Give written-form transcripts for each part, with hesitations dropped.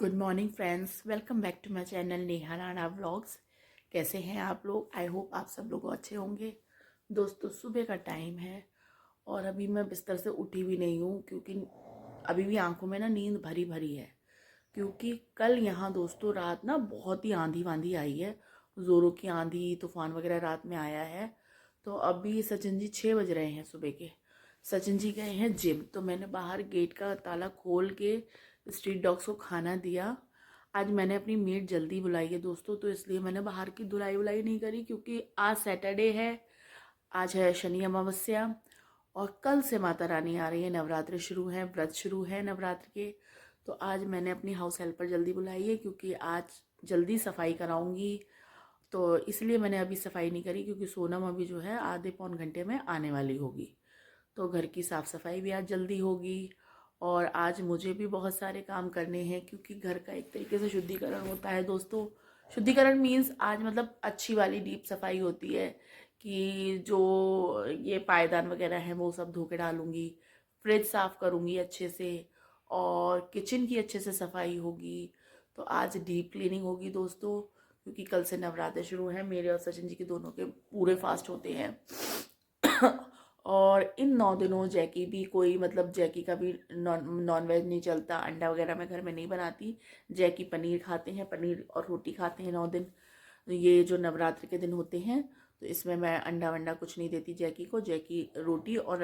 Good morning friends, welcome back to my channel Neha Rana vlogs. कैसे हैं आप लोग? आई होप आप सब लोग अच्छे होंगे। दोस्तों, सुबह का टाइम है और अभी मैं बिस्तर से उठी भी नहीं हूँ क्योंकि अभी भी आंखों में ना नींद भरी भरी है। क्योंकि कल यहाँ दोस्तों रात ना बहुत ही आंधी वांधी आई है। ज़ोरों की आंधी तूफान वगैरह रात में आया है। तो अभी सचिन जी 6 बज रहे हैं सुबह के। सचिन जी गए हैं जिम, तो मैंने बाहर गेट का ताला खोल के स्ट्रीट डॉग्स को खाना दिया। आज मैंने अपनी मेड जल्दी बुलाई है दोस्तों, तो इसलिए मैंने बाहर की धुलाई वुलाई नहीं करी क्योंकि आज सैटरडे है। आज है शनि अमावस्या और कल से माता रानी आ रही है, नवरात्र शुरू है, व्रत शुरू है नवरात्र के। तो आज मैंने अपनी हाउस हेल्पर जल्दी बुलाई है क्योंकि आज जल्दी सफाई कराऊंगी। तो इसलिए मैंने अभी सफाई नहीं करी क्योंकि सोनम अभी जो है आधे पौन घंटे में आने वाली होगी। तो घर की साफ़ सफाई भी आज जल्दी होगी। और आज मुझे भी बहुत सारे काम करने हैं क्योंकि घर का एक तरीके से शुद्धिकरण होता है दोस्तों। शुद्धिकरण मीन्स आज मतलब अच्छी वाली डीप सफाई होती है कि जो ये पायदान वगैरह हैं वो सब धो के डालूंगी, फ्रिज साफ़ करूँगी अच्छे से और किचन की अच्छे से सफाई होगी। तो आज डीप क्लीनिंग होगी दोस्तों, क्योंकि कल से नवरात्र शुरू है। मेरे और सचिन जी के दोनों के पूरे फास्ट होते हैं। और इन 9 दिनों जैकी भी कोई मतलब जैकी का भी नॉन वेज नहीं चलता, अंडा वगैरह मैं घर में नहीं बनाती। जैकी पनीर खाते हैं, पनीर और रोटी खाते हैं 9 दिन। ये जो नवरात्र के दिन होते हैं तो इसमें मैं अंडा वंडा कुछ नहीं देती जैकी को। जैकी रोटी और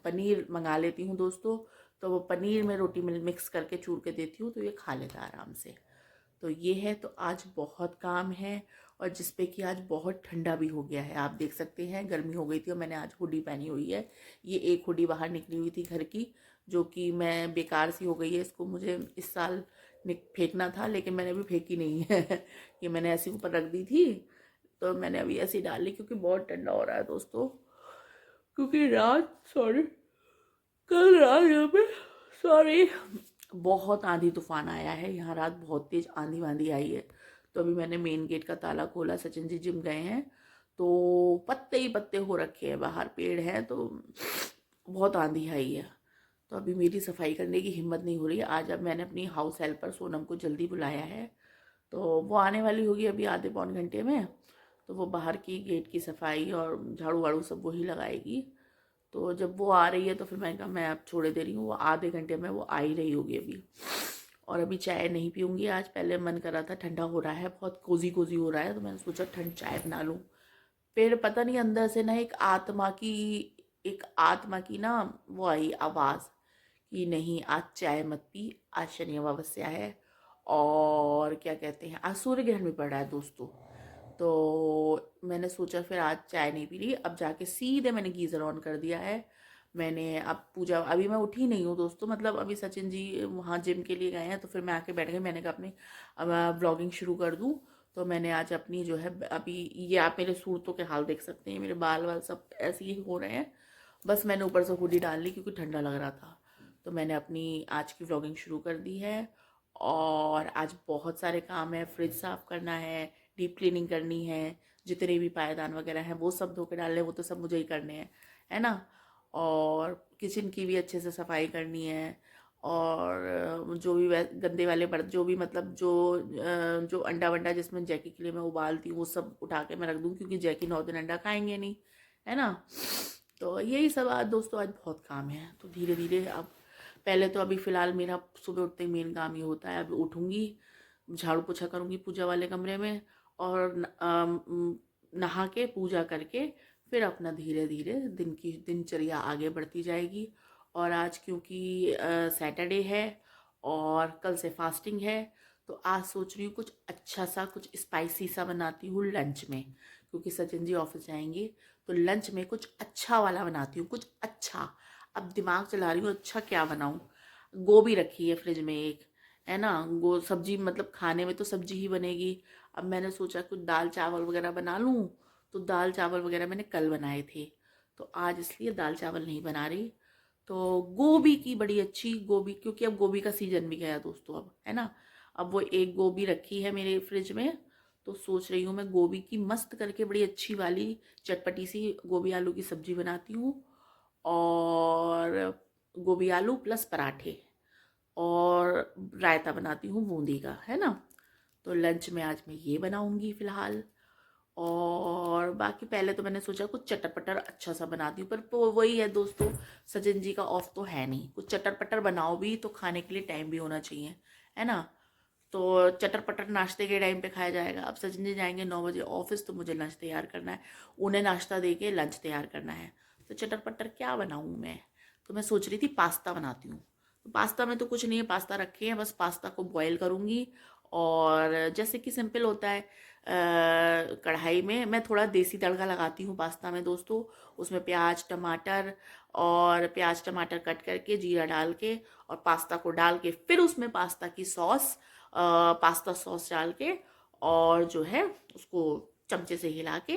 पनीर मंगा लेती हूँ दोस्तों। तो वो पनीर में रोटी में मिक्स करके चूर के देती हूँ तो ये खा लेता है आराम से। तो ये है, तो आज बहुत काम है और जिसपे कि आज बहुत ठंडा भी हो गया है। आप देख सकते हैं गर्मी हो गई थी और मैंने आज हुडी पहनी हुई है। ये एक हुडी बाहर निकली हुई थी घर की, जो कि मैं बेकार सी हो गई है। इसको मुझे इस साल फेंकना था लेकिन मैंने अभी फेंकी नहीं है। ये मैंने ऐसे ऊपर रख दी थी, तो मैंने अभी ऐसे ही डाल ली क्योंकि बहुत ठंडा हो रहा है दोस्तों। क्योंकि रात सॉरी कल रात यहाँ पे सॉरी बहुत आंधी तूफान आया है यहाँ रात, बहुत तेज आंधी वांधी आई है। तो अभी मैंने मेन गेट का ताला खोला, सचिन जी जिम गए हैं तो पत्ते ही पत्ते हो रखे हैं बाहर, पेड़ हैं तो बहुत आंधी आई है। तो अभी मेरी सफाई करने की हिम्मत नहीं हो रही। आज अब मैंने अपनी हाउस हेल्पर सोनम को जल्दी बुलाया है, तो वो आने वाली होगी अभी आधे पौन घंटे में। तो वो बाहर की गेट की सफाई और झाड़ू वाड़ू सब वही लगाएगी। तो जब वो आ रही है तो फिर मैंने कहा मैं अब छोड़े दे रही हूँ, वो आधे घंटे में वो आ ही रही होगी अभी। और अभी चाय नहीं पीऊँगी आज, पहले मन कर रहा था, ठंडा हो रहा है, बहुत कोजी कोजी हो रहा है, तो मैंने सोचा ठंड चाय बना लूँ। फिर पता नहीं अंदर से ना एक आत्मा की ना वो आई आवाज़ कि नहीं आज चाय मत पी, आज शनि अमावस्या है और क्या कहते हैं आज सूर्य ग्रहण भी पड़ रहा है दोस्तों। तो मैंने सोचा फिर आज चाय नहीं पी रही, अब जाके सीधे मैंने गीज़र ऑन कर दिया है। मैंने अब पूजा, अभी मैं उठी नहीं हूँ दोस्तों, मतलब अभी सचिन जी वहाँ जिम के लिए गए हैं तो फिर मैं आके बैठ गई। मैंने कहा अपनी ब्लॉगिंग शुरू कर दूँ। तो मैंने आज अपनी जो है अभी, ये आप मेरे सूरतों के हाल देख सकते हैं, मेरे बाल वाल सब ऐसे ही हो रहे हैं। बस मैंने ऊपर से हुडी डाल ली क्योंकि ठंडा लग रहा था। तो मैंने अपनी आज की व्लॉगिंग शुरू कर दी है और आज बहुत सारे काम है। फ्रिज साफ़ करना है, डीप क्लीनिंग करनी है, जितने भी पायदान वगैरह हैं वो सब धो के डालने हैं, वो तो सब मुझे ही करने हैं, है ना। और किचन की भी अच्छे से सफाई करनी है। और जो भी गंदे वाले बर्तन, जो भी मतलब जो अंडा वंडा जिसमें जैकी के लिए मैं उबालती हूँ वो सब उठा के मैं रख दूँ क्योंकि जैकी 9 दिन अंडा खाएंगे नहीं, है ना। तो यही सब आज दोस्तों, आज बहुत काम है। तो धीरे धीरे अब, पहले तो अभी फ़िलहाल मेरा सुबह उठते ही मेन काम ये होता है, अब उठूँगी, झाड़ू पोछा करूँगी पूजा वाले कमरे में और नहा के पूजा करके फिर अपना धीरे धीरे दिन की दिनचर्या आगे बढ़ती जाएगी। और आज क्योंकि सैटरडे है और कल से फास्टिंग है, तो आज सोच रही हूँ कुछ अच्छा सा, कुछ स्पाइसी सा बनाती हूँ लंच में, क्योंकि सचिन जी ऑफिस जाएंगे। तो लंच में कुछ अच्छा वाला बनाती हूँ, कुछ अच्छा। अब दिमाग चला रही हूँ अच्छा क्या बनाऊँ। गोभी रखी है फ्रिज में एक, है ना, गो सब्जी मतलब खाने में तो सब्जी ही बनेगी। अब मैंने सोचा कुछ दाल चावल वगैरह बना लूँ। तो दाल चावल वगैरह मैंने कल बनाए थे, तो आज इसलिए दाल चावल नहीं बना रही। तो गोभी की बड़ी अच्छी गोभी, क्योंकि अब गोभी का सीजन भी गया दोस्तों अब, है ना। अब वो एक गोभी रखी है मेरे फ्रिज में, तो सोच रही हूँ मैं गोभी की मस्त करके बड़ी अच्छी वाली चटपटी सी गोभी आलू की सब्जी बनाती हूँ। और गोभी आलू प्लस पराठे, और रायता बनाती हूँ बूंदी का, है ना। तो लंच में आज मैं ये बनाऊंगी फ़िलहाल। और बाकी पहले तो मैंने सोचा कुछ चटर पटर अच्छा सा बनाती हूँ, पर वही है दोस्तों, सचिन जी का ऑफ तो है नहीं। कुछ चटर पटर बनाओ भी तो खाने के लिए टाइम भी होना चाहिए, है ना। तो चटर पटर नाश्ते के टाइम पे खाया जाएगा। अब सचिन जी जाएंगे 9 बजे ऑफिस, तो मुझे लंच तैयार करना है, उन्हें नाश्ता दे के लंच तैयार करना है। तो चटर पटर क्या बनाऊँ मैं, तो मैं सोच रही थी पास्ता बनाती हूँ। तो पास्ता में तो कुछ नहीं है, पास्ता रखे हैं, बस पास्ता को बॉईल करूँगी। और जैसे कि सिंपल होता है, कढ़ाई में मैं थोड़ा देसी तड़का लगाती हूँ पास्ता में दोस्तों। उसमें प्याज टमाटर, और प्याज टमाटर कट करके जीरा डाल के और पास्ता को डाल के, फिर उसमें पास्ता की सॉस, पास्ता सॉस डाल के, और जो है उसको चमचे से हिला के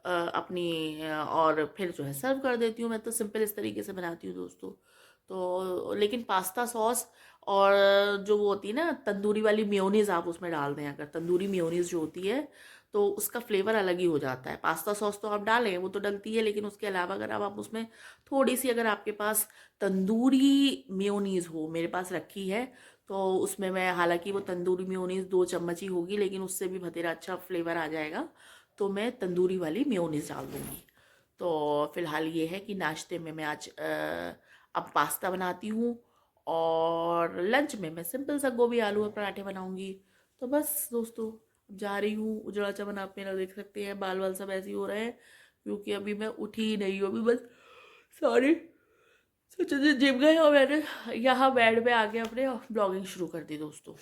और फिर जो है सर्व कर देती हूँ। मैं तो सिंपल इस तरीके से बनाती हूँ दोस्तों। तो लेकिन पास्ता सॉस और जो वो होती है ना तंदूरी वाली मेयोनीज, आप उसमें डाल दें अगर, तंदूरी मेयोनीज जो होती है, तो उसका फ्लेवर अलग ही हो जाता है। पास्ता सॉस तो आप डालें, वो तो डलती है, लेकिन उसके अलावा अगर आप उसमें थोड़ी सी, अगर आपके पास तंदूरी मेयोनीज हो, मेरे पास रखी है, तो उसमें मैं, हालांकि वो तंदूरी मेयोनीज 2 चम्मच ही होगी, लेकिन उससे भी बथेरा अच्छा फ्लेवर आ जाएगा, तो मैं तंदूरी वाली मेयोनीज डाल दूँगी। तो फिलहाल ये है कि नाश्ते में मैं आज अब पास्ता बनाती हूँ, और लंच में मैं सिंपल सा गोभी आलू और पराठे बनाऊंगी। तो बस दोस्तों, अब जा रही हूँ। उजड़ा चमन आप मेरा देख सकते हैं, बाल बाल सब ऐसे ही हो रहे हैं, क्योंकि अभी मैं उठी ही नहीं हूँ। अभी बस सॉरी, सोचा जी जिम गए और मैंने यहाँ बेड पे आके अपने ब्लॉगिंग शुरू कर दी दोस्तों।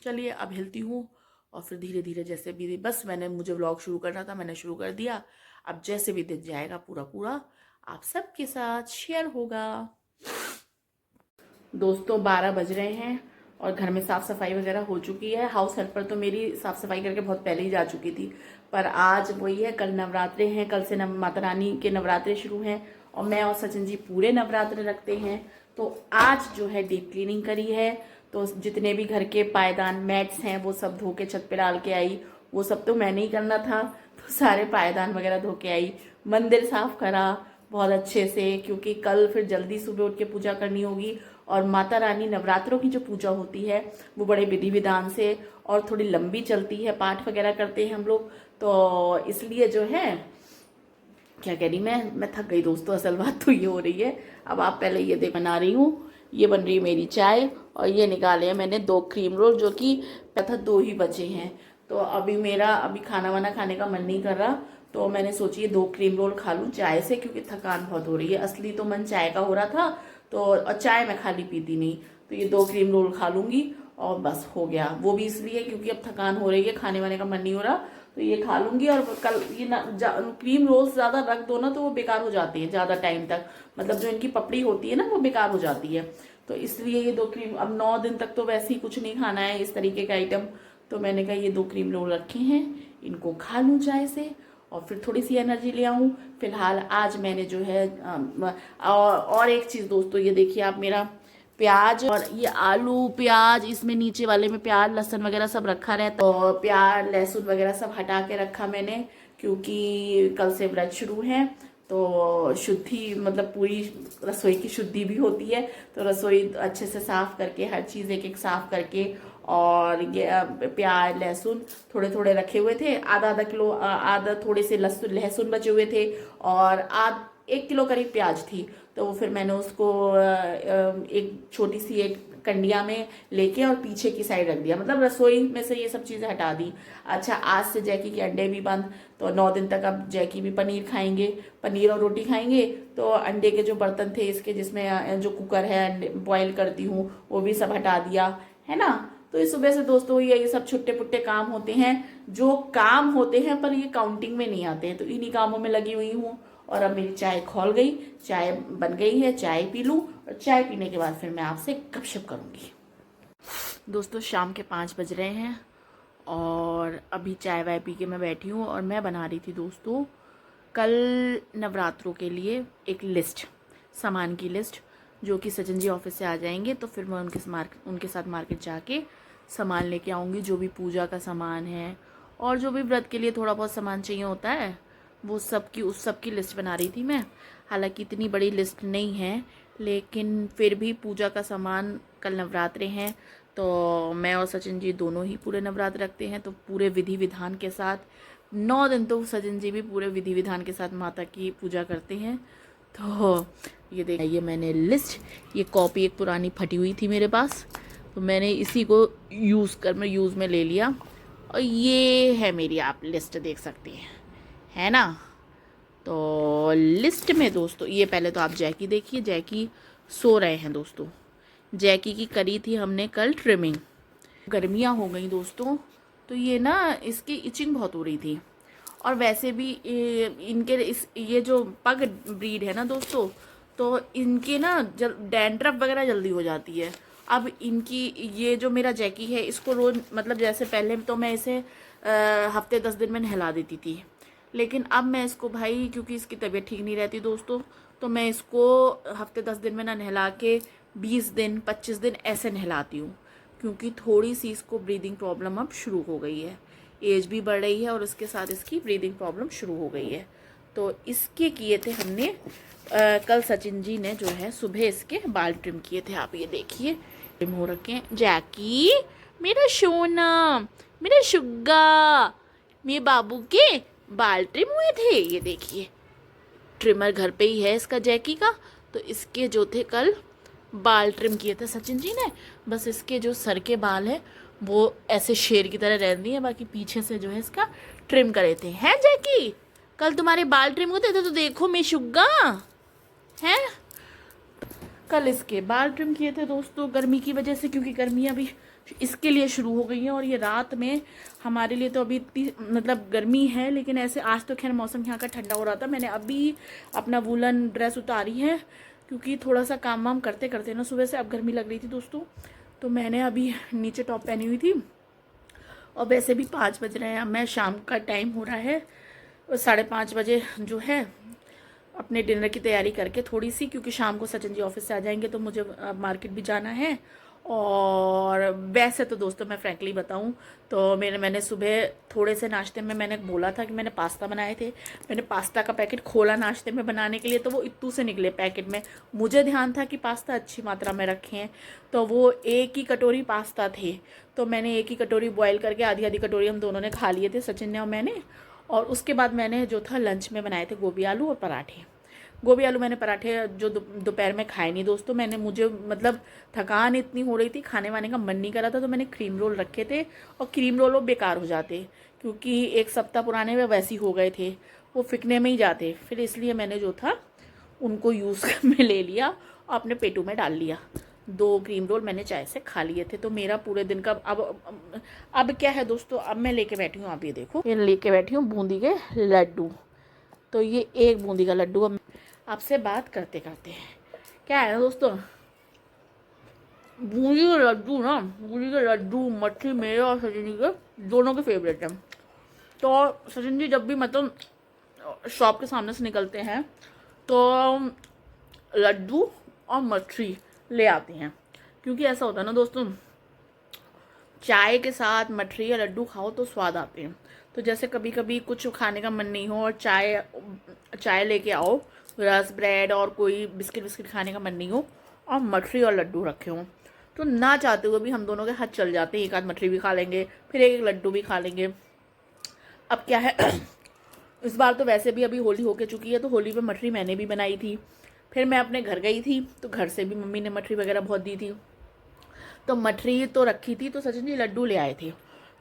चलिए अब हिलती हूँ, और फिर धीरे धीरे जैसे भी, बस मैंने, मुझे व्लॉग शुरू करना था, मैंने शुरू कर दिया। अब जैसे भी दिन जाएगा पूरा पूरा आप सबके साथ शेयर होगा। दोस्तों 12 बज रहे हैं और घर में साफ़ सफाई वगैरह हो चुकी है। हाउस हेल्पर तो मेरी साफ़ सफाई करके बहुत पहले ही जा चुकी थी, पर आज वही है, कल नवरात्रे हैं, कल से माता रानी के नवरात्रे शुरू हैं, और मैं और सचिन जी पूरे नवरात्रे रखते हैं। तो आज जो है डीप क्लीनिंग करी है, तो जितने भी घर के पायदान मैट्स हैं वो सब धो के छत पे डाल के आई। वो सब तो मैंने ही करना था, तो सारे पायदान वगैरह धो के आई। मंदिर साफ करा बहुत अच्छे से, क्योंकि कल फिर जल्दी सुबह उठ के पूजा करनी होगी। और माता रानी नवरात्रों की जो पूजा होती है वो बड़े विधि विधान से और थोड़ी लंबी चलती है, पाठ वगैरह करते हैं हम लोग, तो इसलिए जो है, क्या कह रही, मैं थक गई दोस्तों, असल बात तो ये हो रही है। अब आप पहले ये दे बना रही हूँ, ये बन रही है मेरी चाय, और ये निकाले हैं मैंने 2 क्रीम रोल, जो कि था 2 ही बचे हैं। तो अभी मेरा खाना वाना खाने का मन नहीं कर रहा, तो मैंने सोची 2 क्रीम रोल खा लूँ चाय से, क्योंकि थकान बहुत हो रही है। असली तो मन चाय का हो रहा था, तो और चाय मैं खाली पीती नहीं, तो ये 2 क्रीम रोल खा लूँगी और बस हो गया। वो भी इसलिए क्योंकि अब थकान हो रही है, खाने वाने का मन नहीं हो रहा, तो ये खा लूंगी। और कल ये ना क्रीम रोल्स ज़्यादा रख दो ना तो वो बेकार हो जाती है ज़्यादा टाइम तक, मतलब जो इनकी पपड़ी होती है ना वो बेकार हो जाती है। तो इसलिए ये 2 क्रीम, अब 9 दिन तक तो वैसे ही कुछ नहीं खाना है इस तरीके का आइटम, तो मैंने कहा ये 2 क्रीम रोल रखे हैं, इनको खा लूँ चाय से और फिर थोड़ी सी एनर्जी ले आऊँ। फिलहाल आज मैंने जो है और एक चीज़ दोस्तों, ये देखिए आप, मेरा प्याज और ये आलू प्याज, इसमें नीचे वाले में प्याज लहसुन वगैरह सब रखा रहता है, और प्याज लहसुन वगैरह सब हटा के रखा मैंने, क्योंकि कल से व्रत शुरू है। तो शुद्धि, मतलब पूरी रसोई की शुद्धि भी होती है, तो रसोई अच्छे से साफ करके, हर चीज़ एक एक साफ करके, और ये प्याज लहसुन थोड़े थोड़े रखे हुए थे, आधा आधा किलो, आधा थोड़े से लहसुन बचे हुए थे, और 1 किलो करीब प्याज थी। तो वो फिर मैंने उसको एक छोटी सी एक कंडिया में लेके और पीछे की साइड रख दिया, मतलब रसोई में से ये सब चीज़ें हटा दी। अच्छा, आज से जैकी के अंडे भी बंद, तो 9 दिन तक अब जैकी भी पनीर खाएंगे, पनीर और रोटी खाएंगे। तो अंडे के जो बर्तन थे इसके, जिसमें जो कुकर है बॉईल करती हूँ, वो भी सब हटा दिया, है ना। तो इस सुबह से दोस्तों ये सब छुट्टे पुट्टे काम होते हैं, जो काम होते हैं पर ये काउंटिंग में नहीं आते हैं, तो इन्हीं कामों में लगी हुई हूँ। और अब मेरी चाय खौल गई, चाय बन गई है, चाय पी लूँ, और चाय पीने के बाद फिर मैं आपसे गपशप करूँगी। दोस्तों शाम के 5 बज रहे हैं और अभी चाय वाय पी के मैं बैठी हूँ, और मैं बना रही थी दोस्तों कल नवरात्रों के लिए एक लिस्ट, सामान की लिस्ट, जो कि सचिन जी ऑफिस से आ जाएंगे, तो फिर मैं उनके साथ मार्केट जाके सामान लेके आऊँगी, जो भी पूजा का सामान है और जो भी व्रत के लिए थोड़ा बहुत सामान चाहिए होता है, वो सब की, उस सब की लिस्ट बना रही थी मैं। हालांकि इतनी बड़ी लिस्ट नहीं है, लेकिन फिर भी पूजा का सामान, कल नवरात्रे हैं तो मैं और सचिन जी दोनों ही पूरे नवरात्र रखते हैं, तो पूरे विधि विधान के साथ 9 दिन तो सचिन जी भी पूरे विधि विधान के साथ माता की पूजा करते हैं। तो ये देखिए, ये मैंने लिस्ट, ये कॉपी एक पुरानी फटी हुई थी मेरे पास, तो मैंने इसी को यूज़ में ले लिया, और ये है मेरी, आप लिस्ट देख सकते हैं, है ना। तो लिस्ट में दोस्तों, ये पहले तो आप जैकी देखिए, जैकी सो रहे हैं दोस्तों। जैकी की करी थी हमने कल ट्रिमिंग। गर्मियाँ हो गई दोस्तों, तो ये ना इसकी इचिंग बहुत हो रही थी, और वैसे भी ये जो पग ब्रीड है ना दोस्तों, तो इनके ना डैंड्रफ वगैरह जल्दी हो जाती है। अब इनकी, ये जो मेरा जैकी है, इसको रोज मतलब जैसे पहले तो मैं इसे हफ्ते 10 दिन में नहला देती थी, लेकिन अब मैं इसको भाई, क्योंकि इसकी तबीयत ठीक नहीं रहती दोस्तों, तो मैं इसको हफ्ते 10 दिन में ना नहला के 20 दिन 25 दिन ऐसे नहलाती हूँ, क्योंकि थोड़ी सी इसको ब्रीदिंग प्रॉब्लम अब शुरू हो गई है। एज भी बढ़ रही है और उसके साथ इसकी ब्रीदिंग प्रॉब्लम शुरू हो गई है। तो इसके किए थे हमने कल सचिन जी ने जो है सुबह इसके बाल ट्रिम किए थे, आप ये देखिए ट्रिम हो रखे हैं। जैकी मेरा सोना, मेरा शुग्गा, मेरे बाबू के बाल ट्रिम हुए थे, ये देखिए। ट्रिमर घर पे ही है इसका, जैकी का, तो इसके जो थे कल बाल ट्रिम किए थे सचिन जी ने। बस इसके जो सर के बाल हैं वो ऐसे शेर की तरह रह दिए, बाकी पीछे से जो है इसका ट्रिम करे थे। हैं जैकी, कल तुम्हारे बाल ट्रिम होते थे तो देखो मैं शुग्गा हैं। कल इसके बाल ट्रिम किए थे दोस्तों, गर्मी की वजह से, क्योंकि गर्मियाँ भी इसके लिए शुरू हो गई हैं, और ये रात में हमारे लिए तो अभी इतनी मतलब गर्मी है, लेकिन ऐसे आज तो खैर मौसम यहाँ का ठंडा हो रहा था। मैंने अभी अपना वूलन ड्रेस उतारी है, क्योंकि थोड़ा सा काम वाम करते करते ना सुबह से अब गर्मी लग रही थी दोस्तों, तो मैंने अभी नीचे टॉप पहनी हुई थी। और वैसे भी 5 बज रहे हैं, अब मैं शाम का टाइम हो रहा है, 5:30 बजे जो है अपने डिनर की तैयारी करके थोड़ी सी, क्योंकि शाम को सचिन जी ऑफिस से आ जाएंगे तो मुझे मार्केट भी जाना है। और वैसे तो दोस्तों मैं फ्रैंकली बताऊं तो मैंने सुबह थोड़े से नाश्ते में मैंने बोला था कि मैंने पास्ता बनाए थे, मैंने पास्ता का पैकेट खोला नाश्ते में बनाने के लिए, तो वो इत्तू से निकले पैकेट में। मुझे ध्यान था कि पास्ता अच्छी मात्रा में रखे हैं, तो वो एक ही कटोरी पास्ता थे, तो मैंने एक ही कटोरी बॉयल करके आधी आधी कटोरी हम दोनों ने खा लिए थे, सचिन ने और मैंने। और उसके बाद मैंने जो था लंच में बनाए थे गोभी आलू और पराठे। गोभी आलू मैंने पराठे जो दोपहर में खाए नहीं दोस्तों, मुझे मतलब थकान इतनी हो रही थी, खाने वाने का मन नहीं कर रहा था, तो मैंने क्रीम रोल रखे थे, और क्रीम रोल वो बेकार हो जाते, क्योंकि 1 सप्ताह पुराने वे वैसे ही हो गए थे, वो फिकने में ही जाते, फिर इसलिए मैंने जो था उनको यूज़ में ले लिया और अपने पेटू में डाल लिया। 2 क्रीम रोल मैंने चाय से खा लिए थे, तो मेरा पूरे दिन का अब क्या है दोस्तों, अब मैं लेके बैठी हूँ, आप ये देखो, ये लेके बैठी हूँ बूंदी के लड्डू। तो ये एक बूंदी का लड्डू, अब आपसे बात करते करते क्या है दोस्तों, बूंदी के लड्डू मट्ठी मेरे और सचिन जी के दोनों के फेवरेट हैं। तो सचिन जी जब भी मतलब शॉप के सामने से निकलते हैं तो लड्डू और मट्ठी ले आते हैं, क्योंकि ऐसा होता है ना दोस्तों, चाय के साथ मट्ठी या लड्डू खाओ तो स्वाद आते हैं। तो जैसे कभी कभी कुछ खाने का मन नहीं हो और चाय लेके आओ, रस ब्रेड और कोई बिस्किट खाने का मन नहीं हो, और मठरी और लड्डू रखे हों, तो ना चाहते हुए भी हम दोनों के हाथ चल जाते हैं, एक आध मठरी भी खा लेंगे, फिर एक लड्डू भी खा लेंगे। अब क्या है इस बार तो वैसे भी अभी होली होके चुकी है, तो होली पे मठरी मैंने भी बनाई थी, फिर मैं अपने घर गई थी तो घर से भी मम्मी ने मठरी वगैरह बहुत दी थी, तो मठरी तो रखी थी, तो सचिन जी लड्डू ले आए थे।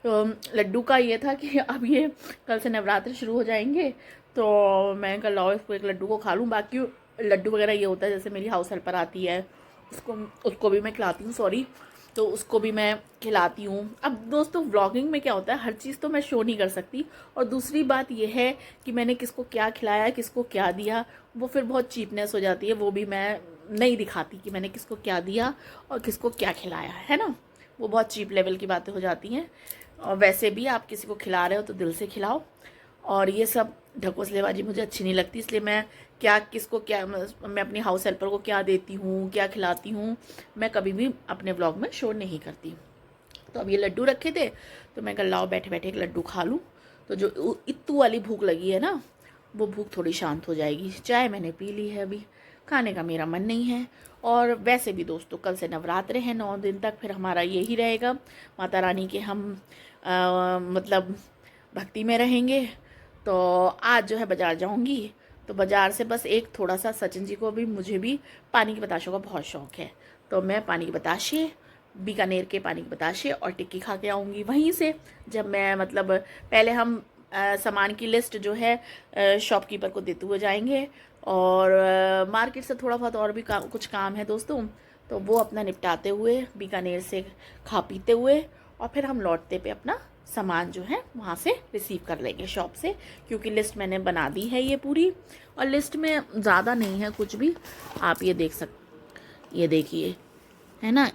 तो लड्डू का ये था कि अब ये कल से नवरात्र शुरू हो जाएंगे, तो मैं कल लाओ इसको एक लड्डू को खा लूँ। बाकी लड्डू वगैरह ये होता है, जैसे मेरी हाउस हेल्पर आती है उसको भी मैं खिलाती हूँ, तो उसको भी मैं खिलाती हूँ। अब दोस्तों व्लॉगिंग में क्या होता है, हर चीज़ तो मैं शो नहीं कर सकती, और दूसरी बात यह है कि मैंने किसको क्या खिलाया, किसको क्या दिया, वो फिर बहुत चीपनेस हो जाती है, वो भी मैं नहीं दिखाती कि मैंने किसको क्या दिया और किसको क्या खिलाया है ना, वो बहुत चीप लेवल की बातें हो जाती हैं। और वैसे भी आप किसी को खिला रहे हो तो दिल से खिलाओ, और ये सब ढकोसलेबाजी मुझे अच्छी नहीं लगती, इसलिए मैं मैं अपनी हाउस हेल्पर को क्या देती हूँ, क्या खिलाती हूँ, मैं कभी भी अपने व्लॉग में शो नहीं करती। तो अब ये लड्डू रखे थे, तो मैं कल लाओ बैठे बैठे एक लड्डू खा लूँ, तो जो इत्तू वाली भूख लगी है ना, वो भूख थोड़ी शांत हो जाएगी। चाय मैंने पी ली है, अभी खाने का मेरा मन नहीं है। और वैसे भी दोस्तों कल से नवरात्रे हैं, 9 दिन तक फिर हमारा यही रहेगा, माता रानी के हम मतलब भक्ति में रहेंगे। तो आज जो है बाज़ार जाऊंगी, तो बाज़ार से बस एक थोड़ा सा, सचिन जी को भी मुझे भी पानी के बताशों का बहुत शौक़ है, तो मैं पानी के बताशे, बीकानेर के पानी के बताशे और टिक्की खा के आऊँगी वहीं से। जब मैं मतलब पहले हम सामान की लिस्ट जो है शॉपकीपर को देते हुए जाएंगे, और मार्केट से थोड़ा बहुत और भी कुछ काम है दोस्तों, तो वो अपना निपटाते हुए बीकानेर से खा पीते हुए, और फिर हम लौटते पे अपना सामान जो है वहाँ से रिसीव कर लेंगे शॉप से, क्योंकि लिस्ट मैंने बना दी है ये पूरी, और लिस्ट में ज़्यादा नहीं है कुछ भी। आप ये देख ये देखिए, है ना,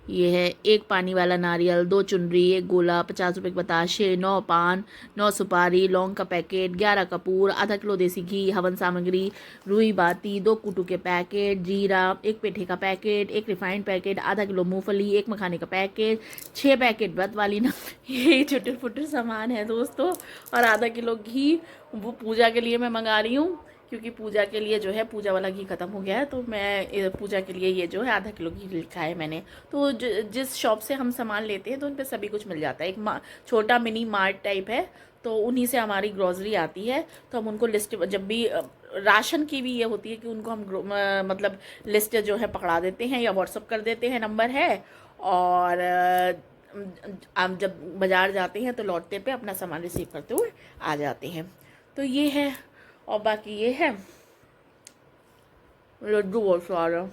ये है 1 पानी वाला नारियल, 2 चुनरी, 1 गोला, 50 रुपये के बताशे, 9 पान, 9 सुपारी, लौंग का पैकेट, 11 कपूर, आधा किलो देसी घी, हवन सामग्री, रुई बाती, 2 कुटू के पैकेट, जीरा, 1 पेठे का पैकेट, 1 रिफाइंड पैकेट, आधा किलो मूंगफली, 1 मखाने का पैकेट, 6 पैकेट व्रत वाली ना यही छोटे छोटे सामान है दोस्तों, और आधा किलो घी, वो पूजा के लिए मैं मंगा रही हूँ, क्योंकि पूजा के लिए जो है पूजा वाला घी ख़त्म हो गया है, तो मैं पूजा के लिए ये जो है आधा किलो घी लिखा है मैंने। तो जिस शॉप से हम सामान लेते हैं तो उन पे सभी कुछ मिल जाता है, एक छोटा मिनी मार्ट टाइप है, तो उन्हीं से हमारी ग्रॉसरी आती है। तो हम उनको लिस्ट, जब भी राशन की भी ये होती है कि उनको हम मतलब लिस्ट जो है पकड़ा देते हैं या व्हाट्सअप कर देते हैं, नंबर है, और हम जब बाज़ार जाते हैं तो लौटते पे अपना सामान रिसीव करते हुए आ जाते हैं। तो ये है, और बाकी ये है लड्डू बहुत सारा।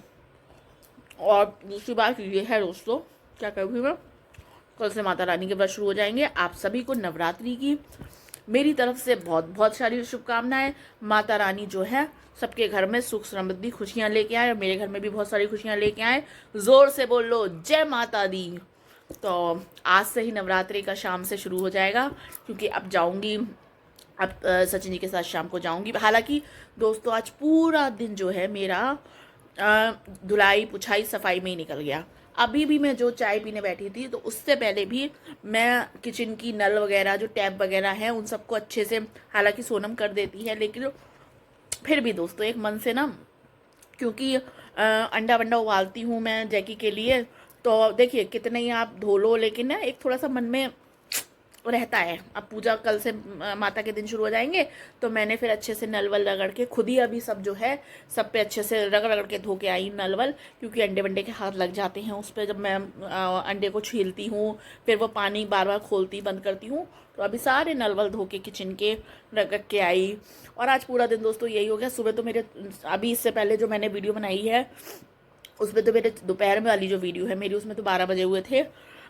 और दूसरी बात ये है दोस्तों, क्या कहूँ मैं, कल से माता रानी के व्रत शुरू हो जाएंगे। आप सभी को नवरात्रि की मेरी तरफ से बहुत बहुत सारी शुभकामनाएं। माता रानी जो है सबके घर में सुख समृद्धि खुशियाँ लेके आए, और मेरे घर में भी बहुत सारी खुशियाँ लेके आए। ज़ोर से बोल लो जय माता दी। तो आज से ही नवरात्रि का शाम से शुरू हो जाएगा, क्योंकि अब जाऊँगी, अब सचिन जी के साथ शाम को जाऊंगी। हालांकि दोस्तों आज पूरा दिन जो है मेरा धुलाई पुछाई सफाई में ही निकल गया। अभी भी मैं जो चाय पीने बैठी थी, तो उससे पहले भी मैं किचन की नल वगैरह जो टैप वगैरह हैं उन सबको अच्छे से, हालांकि सोनम कर देती है, लेकिन फिर भी दोस्तों एक मन से ना, क्योंकि अंडा वंडा उबालती हूँ मैं जैकी के लिए, तो देखिए कितने ही आप धो लो, लेकिन ना एक थोड़ा सा मन में रहता है। अब पूजा कल से माता के दिन शुरू हो जाएंगे, तो मैंने फिर अच्छे से नल वल रगड़ के खुद ही अभी सब जो है सब पे अच्छे से रगड़ के धो के आई नल वल, क्योंकि अंडे वंडे के हाथ लग जाते हैं उस पर जब मैं अंडे को छीलती हूँ, फिर वो पानी बार बार खोलती बंद करती हूँ। तो अभी सारे नल वल धो के किचन के रगड़ के आई, और आज पूरा दिन दोस्तों यही हो गया। सुबह तो मेरे, अभी इससे पहले जो मैंने वीडियो बनाई है उसमें तो मेरे दोपहर में वाली जो वीडियो है मेरी, उसमें तो 12 बजे हुए थे।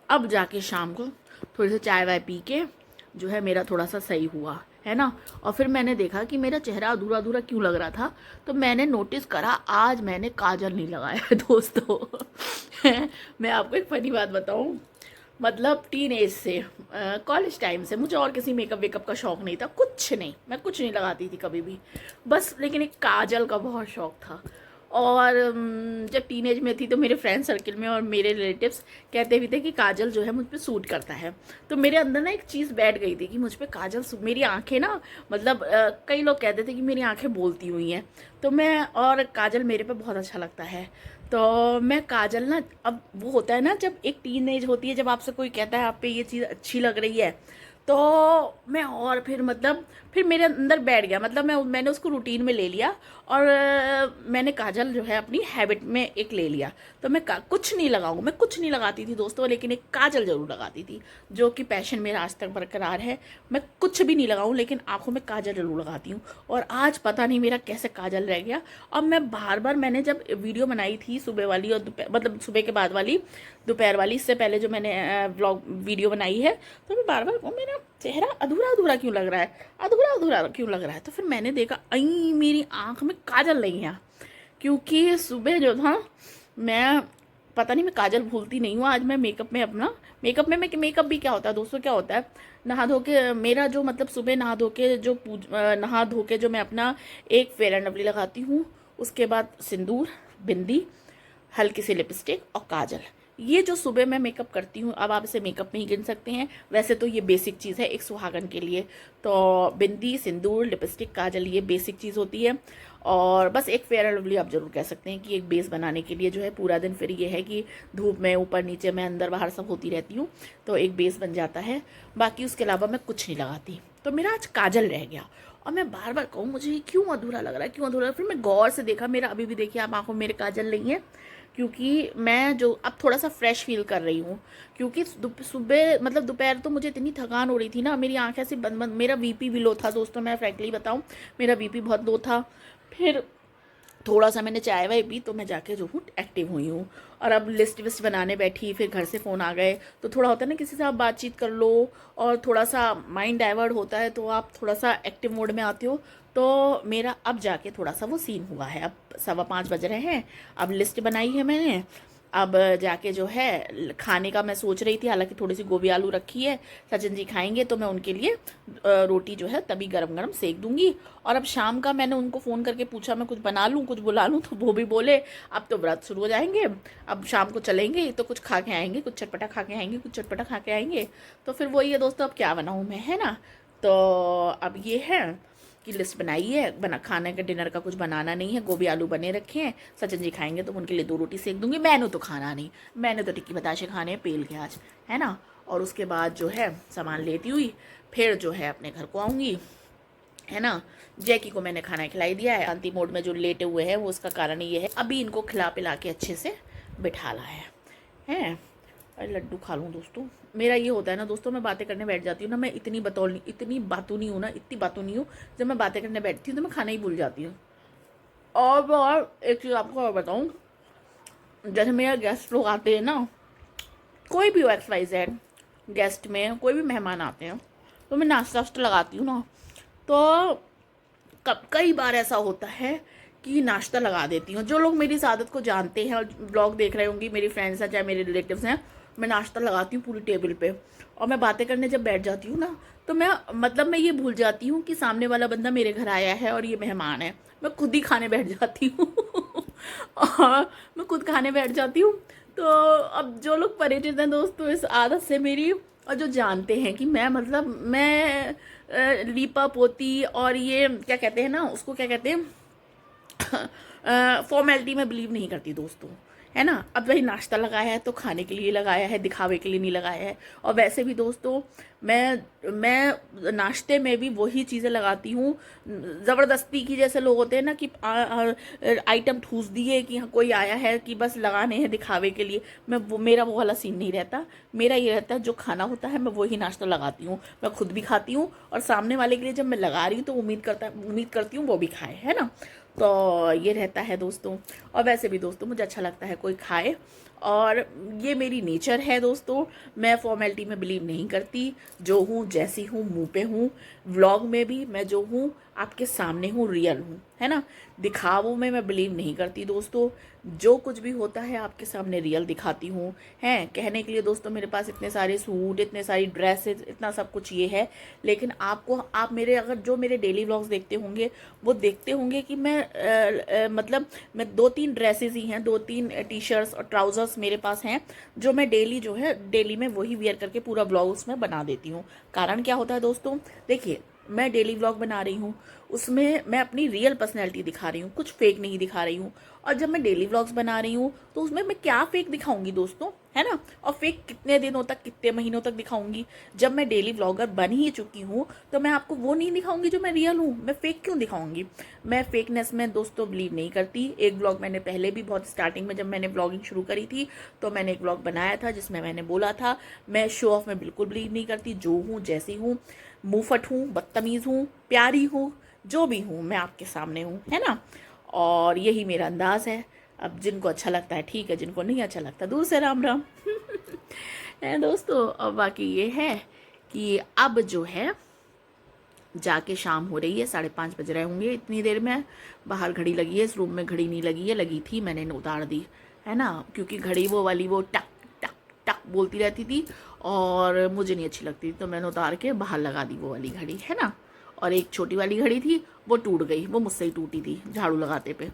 अब जाके शाम को थोड़ी सी चाय वाय पी के जो है मेरा थोड़ा सा सही हुआ है ना। और फिर मैंने देखा कि मेरा चेहरा अधूरा अधूरा क्यों लग रहा था, तो मैंने नोटिस करा आज मैंने काजल नहीं लगाया है दोस्तों। मैं आपको एक फनी बात बताऊं, मतलब टीन एज से, कॉलेज टाइम से मुझे और किसी मेकअप वेकअप का शौक़ नहीं था, कुछ नहीं, मैं कुछ नहीं लगाती थी कभी भी, बस लेकिन एक काजल का बहुत शौक़ था। और जब टीनेज में थी तो मेरे फ्रेंड सर्किल में और मेरे रिलेटिव्स कहते भी थे कि काजल जो है मुझ पे सूट करता है, तो मेरे अंदर ना एक चीज़ बैठ गई थी कि मुझ पे काजल, मेरी आंखें ना, मतलब कई लोग कहते थे कि मेरी आंखें बोलती हुई हैं, तो मैं, और काजल मेरे पे बहुत अच्छा लगता है, तो मैं काजल ना, अब वो होता है ना जब एक टीनेज होती है, जब आपसे कोई कहता है आप पे ये चीज़ अच्छी लग रही है, तो मैं, और फिर मतलब फिर मेरे अंदर बैठ गया, मतलब मैंने उसको रूटीन में ले लिया, और मैंने काजल जो है अपनी हैबिट में एक ले लिया। तो मैं कुछ नहीं लगाऊँ, मैं कुछ नहीं लगाती थी दोस्तों, लेकिन एक काजल ज़रूर लगाती थी, जो कि पैशन मेरा आज तक बरकरार है। मैं कुछ भी नहीं लगाऊँ, लेकिन आँखों में काजल ज़रूर लगाती हूँ, और आज पता नहीं मेरा कैसे काजल रह गया। और मैं बार बार, मैंने जब वीडियो बनाई थी सुबह वाली और दोपहर, मतलब सुबह के बाद वाली, दोपहर वाली, इससे पहले जो मैंने व्लॉग वीडियो बनाई है, तो मैं बार बार, मेरा चेहरा अधूरा अधूरा क्यों लग रहा है, अधूरा अधूरा क्यों लग रहा है। तो फिर मैंने देखा अई मेरी आँख में काजल नहीं है, क्योंकि सुबह जो था, मैं पता नहीं, मैं काजल भूलती नहीं हूँ। आज मैं मेकअप में, अपना मेकअप भी क्या होता है दोस्तों, क्या होता है, नहा धो के, मेरा जो मतलब सुबह नहा धो के जो मैं अपना एक फेयर एंड लवली लगाती हूँ, उसके बाद सिंदूर, बिंदी, हल्की सी लिपस्टिक और काजल, ये जो सुबह मैं मेकअप करती हूँ, अब आप इसे मेकअप में ही गिन सकते हैं, वैसे तो ये बेसिक चीज़ है एक सुहागन के लिए। तो बिंदी, सिंदूर, लिपस्टिक, काजल, ये बेसिक चीज़ होती है। और बस एक फेयर एंड लवली आप ज़रूर कह सकते हैं कि एक बेस बनाने के लिए जो है पूरा दिन फिर ये है कि धूप में ऊपर नीचे में अंदर बाहर सब होती रहती हूँ, तो एक बेस बन जाता है। बाकी उसके अलावा मैं कुछ नहीं लगाती। तो मेरा आज काजल रह गया और मैं बार बार कहूँ मुझे क्यों अधूरा लग रहा है, क्यों अधूरा। फिर मैं गौर से देखा, मेरा अभी भी देखिए आप आंखों में मेरे काजल नहीं है, क्योंकि मैं जो अब थोड़ा सा फ्रेश फील कर रही हूँ। क्योंकि सुबह मतलब दोपहर तो मुझे इतनी थकान हो रही थी ना, मेरी आँखें ऐसे बंद बंद, मेरा बीपी भी लो था दोस्तों, मैं फ्रैंकली बताऊँ मेरा बीपी बहुत लो था। फिर थोड़ा सा मैंने चाय वाय पी तो मैं जाके जो हूँ एक्टिव हुई हूँ। और अब लिस्ट विस्ट बनाने बैठी, फिर घर से फ़ोन आ गए, तो थोड़ा होता है ना किसी से आप बातचीत कर लो और थोड़ा सा माइंड डाइवर्ट होता है, तो आप थोड़ा सा एक्टिव मोड में आते हो। तो मेरा अब जाके थोड़ा सा वो सीन हुआ है। अब 5:15 बज रहे हैं, अब लिस्ट बनाई है मैंने, अब जाके जो है खाने का मैं सोच रही थी, हालांकि थोड़ी सी गोभी आलू रखी है, सचिन जी खाएंगे तो मैं उनके लिए रोटी जो है तभी गरम गरम सेक दूंगी। और अब शाम का मैंने उनको फ़ोन करके पूछा मैं कुछ बना लूँ कुछ बुला लूँ, तो वो भी बोले अब तो व्रत शुरू हो जाएंगे, अब शाम को चलेंगे तो कुछ खा के आएंगे, कुछ चटपटा खा के आएंगे, कुछ चटपटा खा के आएंगे। तो फिर वही है दोस्तों, अब क्या बनाऊँ मैं, है ना। तो अब ये है की लिस्ट बनाई है, बना खाने का डिनर का कुछ बनाना नहीं है, गोभी आलू बने रखे हैं, सचिन जी खाएंगे तो उनके लिए 2 रोटी सेक दूंगी। मैंने तो खाना नहीं, मैंने तो टिक्की बताशे खाने हैं पेल के आज, है ना। और उसके बाद जो है सामान लेती हुई फिर जो है अपने घर को आऊँगी, है ना। जैकी को मैंने खाना खिलाई दिया है, शांति मोड में जो लेटे हुए हैं वो उसका कारण ये है, अभी इनको खिला पिला के अच्छे से बिठाला है। अरे लड्डू खा लूँ दोस्तों। मेरा ये होता है ना दोस्तों, मैं बातें करने बैठ जाती हूँ ना, मैं इतनी बातू नहीं हूँ ना, इतनी बातू नहीं हूँ। जब मैं बातें करने बैठती हूँ तो मैं खाना ही भूल जाती हूँ। और एक चीज़ आपको और बताऊँ, जैसे मेरे गेस्ट लोग आते हैं ना, कोई भी हो XYZ गेस्ट में कोई भी मेहमान आते हैं, तो मैं नाश्ता वास्ता लगाती हूँ ना, तो कई बार ऐसा होता है कि नाश्ता लगा देती हूँ। जो लोग मेरी इस आदत को जानते हैं और ब्लॉग देख रहे होंगे, मेरी फ्रेंड्स हैं चाहे मेरे रिलेटिव्स हैं, मैं नाश्ता लगाती हूँ पूरी टेबल पे। और मैं बातें करने जब बैठ जाती हूँ ना, तो मैं ये भूल जाती हूँ कि सामने वाला बंदा मेरे घर आया है और ये मेहमान है, मैं खुद ही खाने बैठ जाती हूँ और मैं खुद खाने बैठ जाती हूँ। तो अब जो लोग परिचित हैं दोस्तों इस आदत से मेरी, और जो जानते हैं कि मैं लीपा पोती और ये क्या कहते हैं ना, उसको क्या कहते हैं, फॉर्मेलिटी में बिलीव नहीं करती दोस्तों, है ना। अब वही नाश्ता लगाया है तो खाने के लिए लगाया है, दिखावे के लिए नहीं लगाया है। और वैसे भी दोस्तों मैं नाश्ते में भी वही चीज़ें लगाती हूँ ज़बरदस्ती की, जैसे लोग होते हैं ना कि आइटम ठूस दिए कि हाँ कोई आया है कि बस लगाने हैं दिखावे के लिए। मेरा वो वाला सीन नहीं रहता। मेरा ये रहता है जो खाना होता है मैं वही नाश्ता लगाती हूँ, मैं खुद भी खाती हूँ और सामने वाले के लिए जब मैं लगा रही हूँ तो उम्मीद करती हूँ वो भी खाए, है ना। तो ये रहता है दोस्तों। और वैसे भी दोस्तों मुझे अच्छा लगता है कोई खाए, और ये मेरी नेचर है दोस्तों। मैं फॉर्मेलिटी में बिलीव नहीं करती, जो हूँ जैसी हूँ मुँह पे हूँ। व्लॉग में भी मैं जो हूँ आपके सामने हूँ, रियल हूँ, है ना। दिखावों में मैं बिलीव नहीं करती दोस्तों, जो कुछ भी होता है आपके सामने रियल दिखाती हूँ। हैं कहने के लिए दोस्तों मेरे पास इतने सारे सूट, इतने सारी ड्रेसेस, इतना सब कुछ ये है, लेकिन आप मेरे अगर जो मेरे डेली व्लॉग्स देखते होंगे वो देखते होंगे कि मतलब मैं 2-3 ड्रेसेस ही हैं, 2-3 टी शर्ट्स और ट्राउजर्स मेरे पास हैं, जो मैं डेली में वही वियर करके पूरा व्लॉग उसमें बना देती हूँ। कारण क्या होता है दोस्तों, देखिए मैं डेली व्लॉग बना रही हूँ, उसमें मैं अपनी रियल पर्सनैलिटी दिखा रही हूँ, कुछ फेक नहीं दिखा रही हूँ। और जब मैं डेली व्लॉग्स बना रही हूँ तो उसमें मैं क्या फेक दिखाऊंगी दोस्तों, है ना। और फेक कितने दिनों तक, कितने महीनों तक दिखाऊंगी। जब मैं डेली व्लॉगर बन ही चुकी हूँ तो मैं आपको वो नहीं दिखाऊंगी जो मैं रियल हूँ, मैं फेक क्यों दिखाऊंगी। मैं फेकनेस में दोस्तों बिलीव नहीं करती। एक व्लॉग मैंने पहले भी बहुत स्टार्टिंग में जब मैंने व्लॉगिंग शुरू करी थी तो मैंने एक व्लॉग बनाया था जिसमें मैंने बोला था मैं शो ऑफ में बिल्कुल बिलीव नहीं करती, जो हूँ जैसी हूँ, मुंहफट हूँ, बदतमीज़ हूँ, प्यारी हूँ, जो भी हूँ मैं आपके सामने हूँ, है ना। और यही मेरा अंदाज़ है। अब जिनको अच्छा लगता है ठीक है, जिनको नहीं अच्छा लगता दूर से राम राम है दोस्तों। और बाकी ये है कि अब जो है जाके शाम हो रही है, 5:30 बज रहे होंगे इतनी देर में। बाहर घड़ी लगी है, इस रूम में घड़ी नहीं लगी है, लगी थी मैंने उतार दी, है ना। क्योंकि घड़ी वो वाली वो टक टक टक बोलती रहती थी और मुझे नहीं अच्छी लगती थी, तो मैंने उतार के बाहर लगा दी वो वाली घड़ी, है ना। और एक छोटी वाली घड़ी थी वो टूट गई, वो मुझसे ही टूटी थी झाड़ू लगाते पे।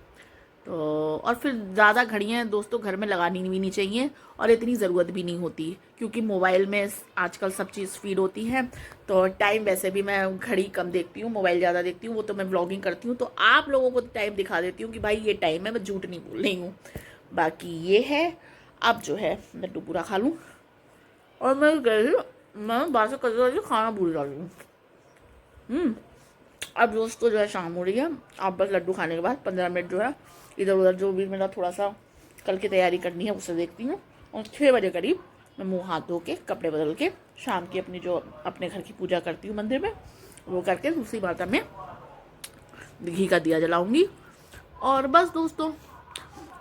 तो और फिर ज़्यादा घड़ियाँ दोस्तों घर में लगानी भी नहीं चाहिए, और इतनी ज़रूरत भी नहीं होती, क्योंकि मोबाइल में आजकल सब चीज़ फीड होती है। तो टाइम वैसे भी मैं घड़ी कम देखती हूँ, मोबाइल ज़्यादा देखती हूँ, वो तो मैं व्लॉगिंग करती हूँ तो आप लोगों को टाइम दिखा देती हूँ कि भाई ये टाइम है, मैं झूठ नहीं बोल रही हूँ। बाकी ये है, अब जो है लड्डू पूरा खा लूँ, और मैं बाहर से कभी खाना भूल जा रही हूँ। अब दोस्तों जो है शाम हो रही है, आप बस लड्डू खाने के बाद 15 मिनट जो है इधर उधर जो भी मेरा थोड़ा सा कल की तैयारी करनी है उसे देखती हूँ, और 6 बजे करीब मैं मुंह हाथ धो के कपड़े बदल के शाम की अपनी जो अपने घर की पूजा करती हूँ मंदिर में, वो करके दूसरी माता में घी का दिया जलाऊंगी। और बस दोस्तों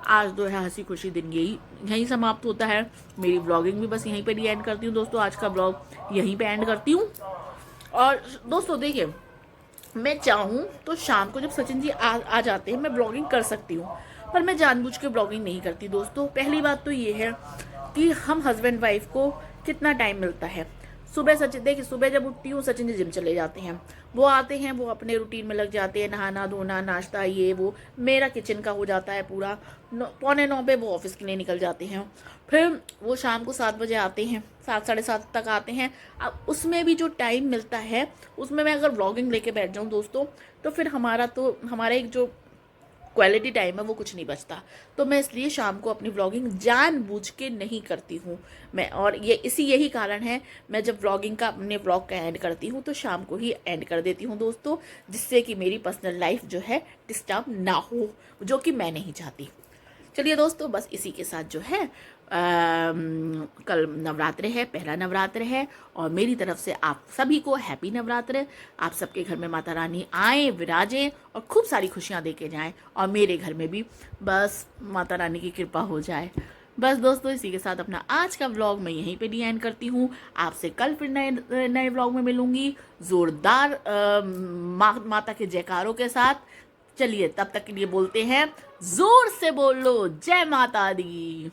आज जो है हंसी खुशी दिन यहीं समाप्त होता है। मेरी ब्लॉगिंग भी बस यहीं पे एंड करती हूँ दोस्तों, आज का ब्लॉग यहीं पे एंड करती हूँ। और दोस्तों देखिए, मैं चाहूँ तो शाम को जब सचिन जी आ जाते हैं मैं ब्लॉगिंग कर सकती हूँ, पर मैं जानबूझ के ब्लॉगिंग नहीं करती दोस्तों। पहली बात तो ये है कि हम हस्बैंड वाइफ को कितना टाइम मिलता है। सुबह सचिन देखिए, सुबह जब उठती हूँ सचिन जी जिम चले जाते हैं, वो आते हैं, वो अपने रूटीन में लग जाते हैं, नहाना धोना नाश्ता ये वो, मेरा किचन का हो जाता है पूरा। 8:45 पे वो ऑफिस के लिए निकल जाते हैं, फिर वो शाम को 7 बजे आते हैं, 7 साढ़े 7 तक आते हैं। अब उसमें भी जो टाइम मिलता है, उसमें मैं अगर व्लॉगिंग लेके बैठ जाऊँ दोस्तों, तो फिर हमारा एक जो क्वालिटी टाइम है वो कुछ नहीं बचता। तो मैं इसलिए शाम को अपनी व्लॉगिंग जानबूझ के नहीं करती हूँ मैं, और यही कारण है, मैं जब व्लॉगिंग का अपने व्लॉग का एंड करती हूँ तो शाम को ही एंड कर देती हूँ दोस्तों, जिससे कि मेरी पर्सनल लाइफ जो है डिस्टर्ब ना हो, जो कि मैं नहीं चाहती। चलिए दोस्तों, बस इसी के साथ जो है कल नवरात्र है, पहला नवरात्र है, और मेरी तरफ से आप सभी को हैप्पी नवरात्र। आप सबके घर में माता रानी आए, विराजें और खूब सारी खुशियाँ दे के जाएँ, और मेरे घर में भी बस माता रानी की कृपा हो जाए। बस दोस्तों, इसी के साथ अपना आज का व्लॉग मैं यहीं पे एंड करती हूँ। आपसे कल फिर नए नए व्लॉग में मिलूंगी, ज़ोरदार माता के जयकारों के साथ। चलिए तब तक के लिए बोलते हैं, जोर से बोल लो जय माता दी।